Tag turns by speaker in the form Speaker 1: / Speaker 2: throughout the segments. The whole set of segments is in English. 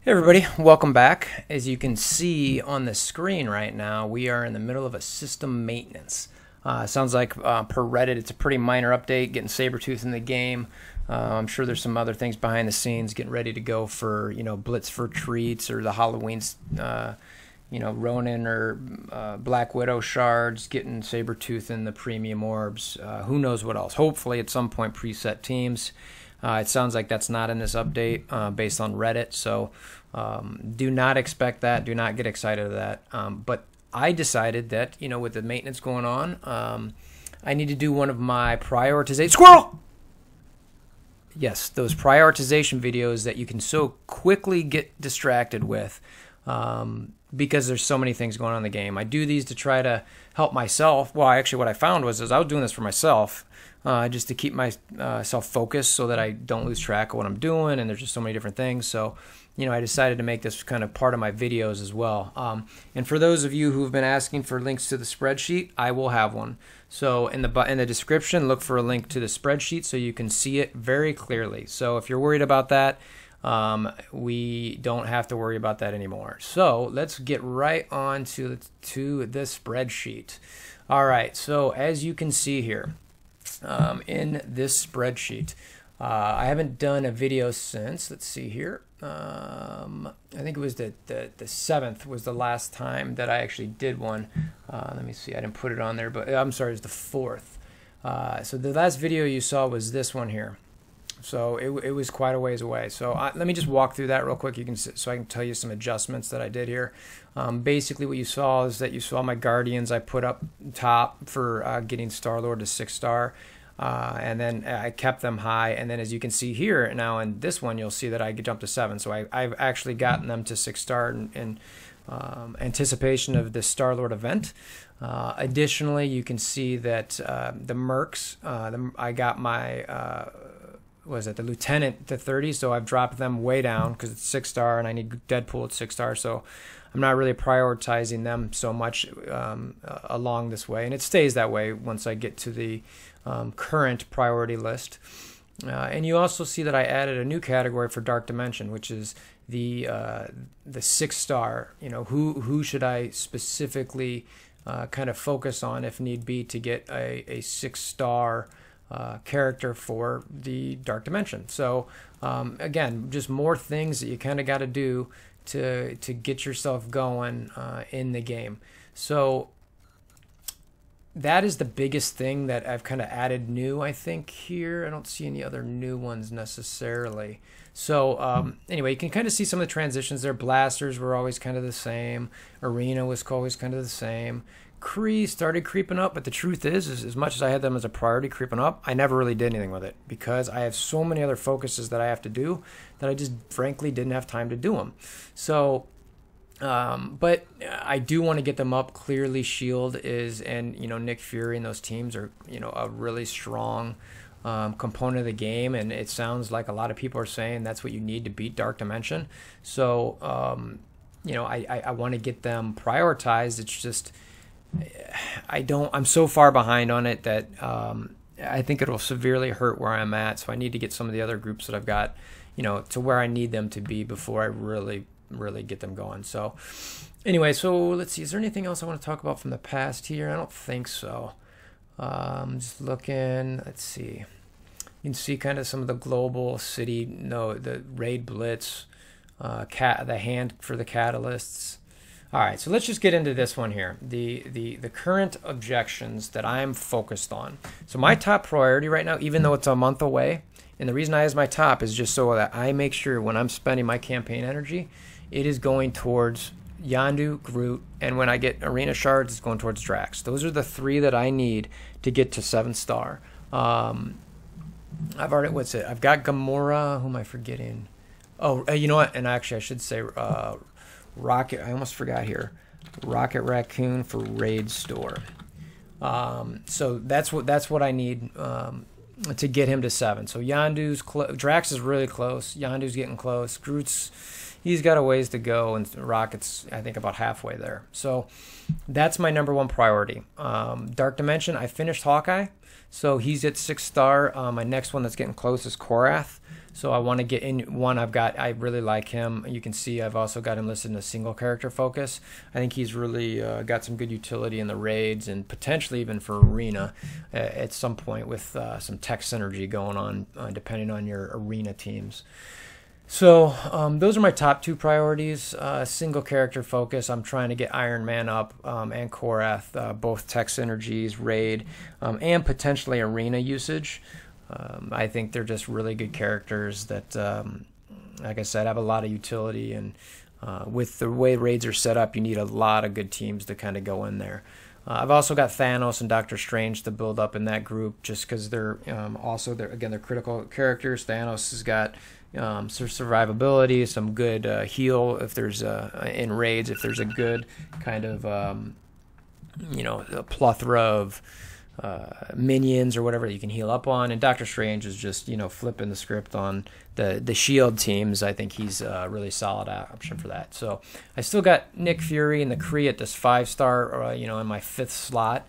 Speaker 1: Hey everybody, welcome back. As you can see on the screen right now, we are in the middle of a system maintenance. Sounds like per Reddit, it's a pretty minor update, getting Sabretooth in the game. I'm sure there's some other things behind the scenes, getting ready to go for, Blitz for treats or the Halloween, Ronin or Black Widow shards, getting Sabretooth in the premium orbs. Who knows what else? Hopefully at some point preset teams. It sounds like that's not in this update based on Reddit, so do not expect that. Do not get excited of that. But I decided that, with the maintenance going on, I need to do one of my prioritization... Squirrel! Yes, those prioritization videos that you can so quickly get distracted with because there's so many things going on in the game. I do these to try to help myself. Well, actually what I found was I was doing this for myself. Just to keep myself focused so that I don't lose track of what I'm doing, and there's just so many different things. So, I decided to make this kind of part of my videos as well. And for those of you who've been asking for links to the spreadsheet, I will have one. So in the description, look for a link to the spreadsheet so you can see it very clearly. So if you're worried about that, we don't have to worry about that anymore. So let's get right on to the spreadsheet. All right, so as you can see here, in this spreadsheet, I haven't done a video since, let's see here, I think it was the 7th was the last time that I actually did one. Let me see, I didn't put it on there, but I'm sorry, it was the 4th. So the last video you saw was this one here. So it was quite a ways away. So let me just walk through that real quick. So I can tell you some adjustments that I did here. Basically, what you saw is that you saw my Guardians I put up top for getting Star-Lord to 6-star. And then I kept them high. And then as you can see here now in this one, you'll see that I jumped to 7. So I've actually gotten them to 6-star in anticipation of this Star-Lord event. Additionally, you can see that the Mercs, I got my... was it the Lieutenant to 30, so I've dropped them way down because it's 6-star and I need Deadpool at 6-star, so I'm not really prioritizing them so much along this way, and it stays that way once I get to the current priority list. And you also see that I added a new category for Dark Dimension, which is the 6-star. Who should I specifically kind of focus on if need be to get a 6-star character for the Dark Dimension. So again, just more things that you kind of got to do to get yourself going in the game. So that is the biggest thing that I've kind of added new, I think, here. I don't see any other new ones necessarily. So anyway, you can kind of see some of the transitions there. Blasters were always kind of the same. Arena was always kind of the same. Kree started creeping up, but the truth is as much as I had them as a priority creeping up, I never really did anything with it because I have so many other focuses that I have to do that I just frankly didn't have time to do them. So but I do want to get them up. Clearly Shield is, and Nick Fury and those teams are a really strong component of the game, and it sounds like a lot of people are saying that's what you need to beat Dark Dimension. So I want to get them prioritized. It's just I'm so far behind on it that I think it'll severely hurt where I'm at. So I need to get some of the other groups that I've got, to where I need them to be before I really get them going. So anyway, so let's see. Is there anything else I want to talk about from the past here? I don't think so. I'm just looking. Let's see. You can see kind of some of the global city, the raid blitz, the hand for the catalysts. All right, so let's just get into this one here, the current objections that I'm focused on. So my top priority right now, even though it's a month away, and the reason I have my top is just so that I make sure when I'm spending my campaign energy, it is going towards Yondu, Groot, and when I get Arena Shards, it's going towards Drax. Those are the 3 that I need to get to 7-star. I've already, I've got Gamora, who am I forgetting? Oh, you know what, and actually I should say... Rocket, I almost forgot here. Rocket Raccoon for Raid Store. So that's what I need to get him to 7. So Yondu's Drax is really close. Yondu's getting close. Groot's, he's got a ways to go, and Rocket's, I think, about halfway there. So that's my #1 priority. Dark Dimension, I finished Hawkeye, so he's at 6-star. My next one that's getting close is Korath. So I want to get in one I really like him. You can see I've also got him listed in a single character focus. I think he's really got some good utility in the raids and potentially even for arena at some point with some tech synergy going on depending on your arena teams. So those are my top 2 priorities. Single character focus, I'm trying to get Iron Man up and Korath, both tech synergies, raid, and potentially arena usage. I think they're just really good characters that, like I said, have a lot of utility. And with the way raids are set up, you need a lot of good teams to kind of go in there. I've also got Thanos and Doctor Strange to build up in that group just because they're they're critical characters. Thanos has got some survivability, some good heal if there's in raids, if there's a good kind of a plethora of minions or whatever you can heal up on, and Doctor Strange is just flipping the script on the shield teams. I think he's a really solid option for that. So I still got Nick Fury and the Kree at this 5-star in my 5th slot.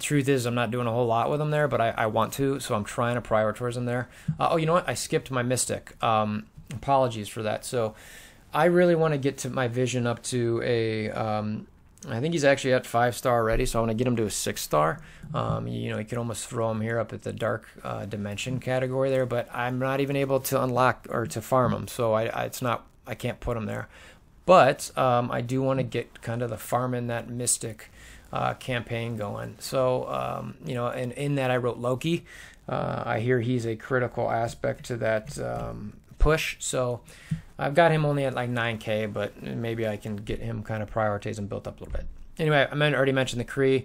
Speaker 1: Truth is, I'm not doing a whole lot with them there, but I want to, so I'm trying to prioritize them there. Oh, you know what? I skipped my Mystic. Apologies for that. So I really want to get to my Vision up to a I think he's actually at 5-star already, so I want to get him to a 6-star. You could almost throw him here up at the Dark Dimension category there, but I'm not even able to unlock or to farm him, so I can't put him there. But I do want to get kind of the farming that Mystic campaign going. So and in that I wrote Loki. I hear he's a critical aspect to that push, so I've got him only at like 9K, but maybe I can get him kind of prioritized and built up a little bit. Anyway, I already mentioned the Kree,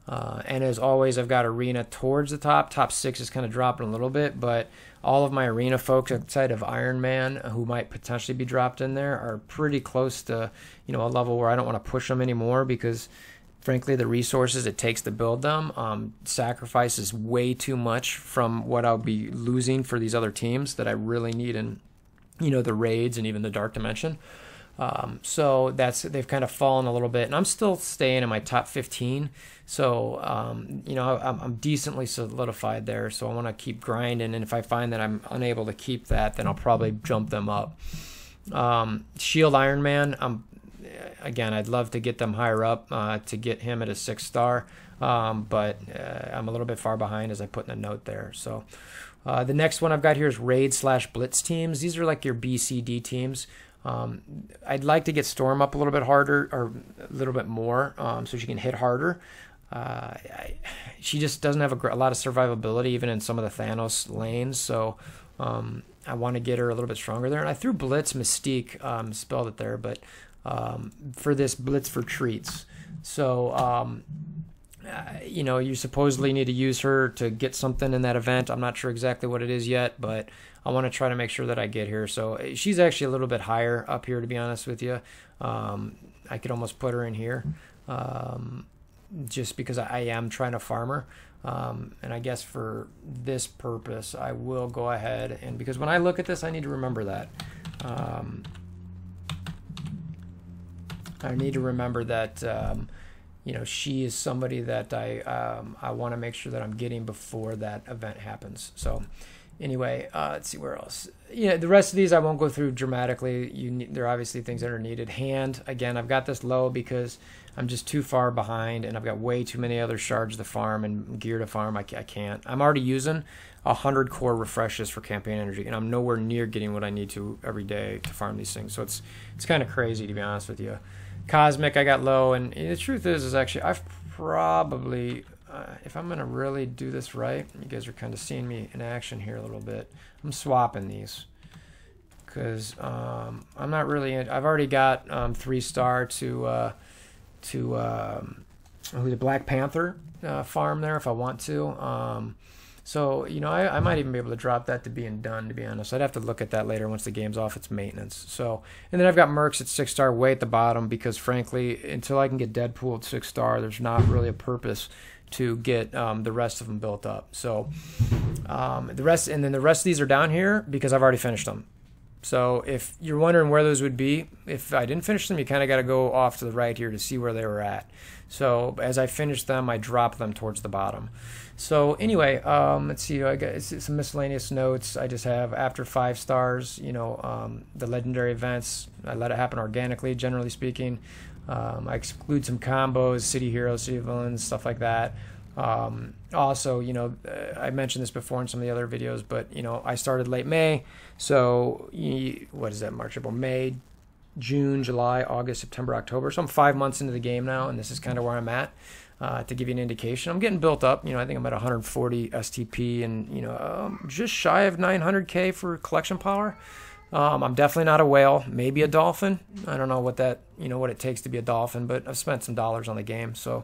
Speaker 1: and as always, I've got Arena towards the top. Top 6 is kind of dropping a little bit, but all of my Arena folks outside of Iron Man, who might potentially be dropped in there, are pretty close to a level where I don't want to push them anymore because, frankly, the resources it takes to build them sacrifices way too much from what I'll be losing for these other teams that I really need in the raids and even the Dark Dimension. So they've kind of fallen a little bit, and I'm still staying in my top 15. So I'm decently solidified there. So I want to keep grinding, and if I find that I'm unable to keep that, then I'll probably jump them up. Shield Iron Man, again, I'd love to get them higher up to get him at a 6-star, but I'm a little bit far behind as I put in a note there. So the next one I've got here is Raid/Blitz teams. These are like your B, C, D teams. I'd like to get Storm up a little bit harder, or a little bit more, so she can hit harder. She just doesn't have a lot of survivability even in some of the Thanos lanes, so I want to get her a little bit stronger there. And I threw Blitz Mystique, spelled it there, but for this Blitz for treats. So you supposedly need to use her to get something in that event. I'm not sure exactly what it is yet, but I want to try to make sure that I get here. So she's actually a little bit higher up here, to be honest with you. I could almost put her in here just because I am trying to farm her. And I guess for this purpose, I will go ahead and, because when I look at this, I need to remember that. I need to remember that she is somebody that I want to make sure that I'm getting before that event happens. So anyway, let's see where else. The rest of these I won't go through dramatically. There are obviously things that are needed. Hand, again, I've got this low because I'm just too far behind, and I've got way too many other shards to farm and gear to farm. I can't. I'm already using 100 core refreshes for campaign energy, and I'm nowhere near getting what I need to every day to farm these things. So it's kind of crazy, to be honest with you. Cosmic, I got low, and the truth is actually I've probably, if I'm going to really do this right, you guys are kind of seeing me in action here a little bit. I'm swapping these because I'm not really, I've already got 3-star to the Black Panther farm there if I want to. So, I might even be able to drop that to being done, to be honest. I'd have to look at that later once the game's off its maintenance. So, and then I've got Mercs at 6-star way at the bottom because, frankly, until I can get Deadpool at 6-star, there's not really a purpose to get the rest of them built up. So, the rest of these are down here because I've already finished them. So if you're wondering where those would be, if I didn't finish them, you kind of got to go off to the right here to see where they were at. So as I finished them, I dropped them towards the bottom. So anyway, let's see. I got some miscellaneous notes. I just have after 5 stars, you know, the legendary events. I let it happen organically, generally speaking. I exclude some combos, city heroes, city villains, stuff like that. Also, you know, I mentioned this before in some of the other videos, but you know, I started late May, so what is that? March, April, May, June, July, August, September, October. So I'm 5 months into the game now, and this is kind of where I'm at. To give you an indication, I'm getting built up. You know, I think I'm at 140 STP, and you know, just shy of 900K for collection power. I'm definitely not a whale, maybe a dolphin. I don't know what that, you know, what it takes to be a dolphin, but I've spent some dollars on the game. So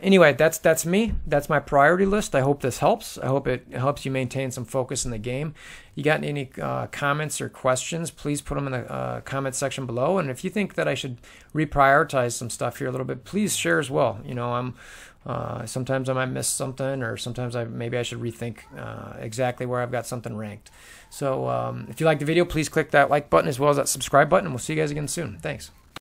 Speaker 1: anyway, that's me. That's my priority list. I hope this helps. I hope it helps you maintain some focus in the game. You got any comments or questions, please put them in the comment section below. And if you think that I should reprioritize some stuff here a little bit, please share as well. You know, sometimes I might miss something, or sometimes maybe I should rethink exactly where I've got something ranked. So if you like the video, please click that like button as well as that subscribe button, and we'll see you guys again soon. Thanks.